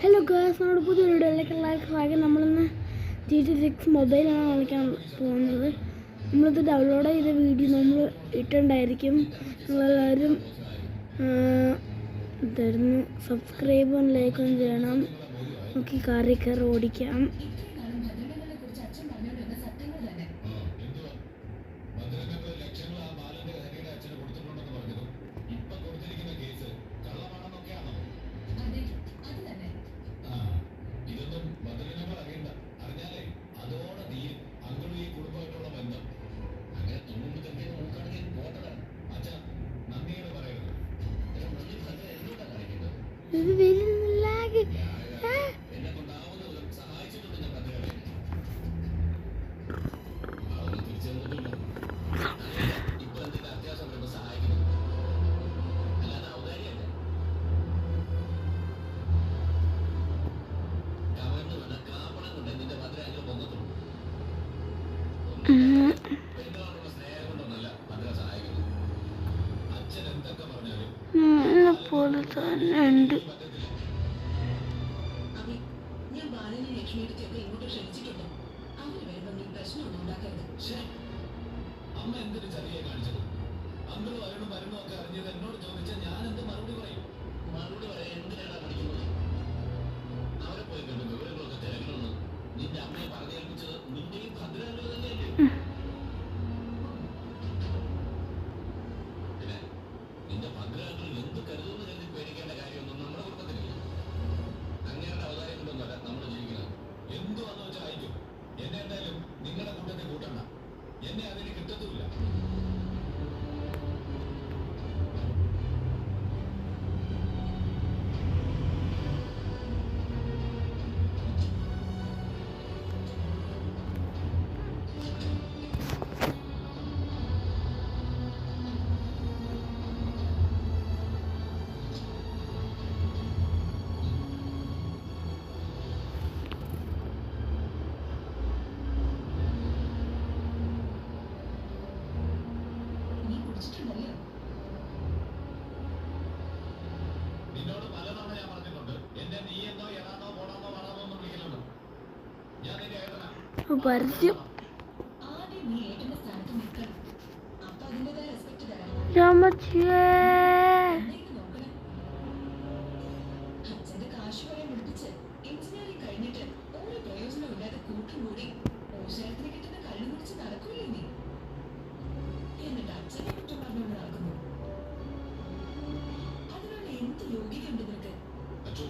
Hello girls, നമ്മുടെ പുതിയ വീഡിയോയിലേക്ക് എല്ലാവർക്കും സ്വാഗതം. നമ്മളിന്ന് GTA 6 മൊബൈലാണ് കളിക്കാൻ പോകുന്നത്. നമ്മളിത് ഡൗൺലോഡ് ചെയ്ത വീഡിയോ നമ്മൾ ഇട്ടുണ്ടായിരിക്കും. നിങ്ങളെല്ലാവരും തരുന്നു സബ്സ്ക്രൈബും ലൈക്കും ചെയ്യണം. നമുക്ക് കാറിൽ കയറി ഓടിക്കാം. ഇത് വരുന്നില്ല. പോലെ തന്നെ ഉണ്ട്. പരസ്യം യോഗ്യതയുണ്ടെന്ന്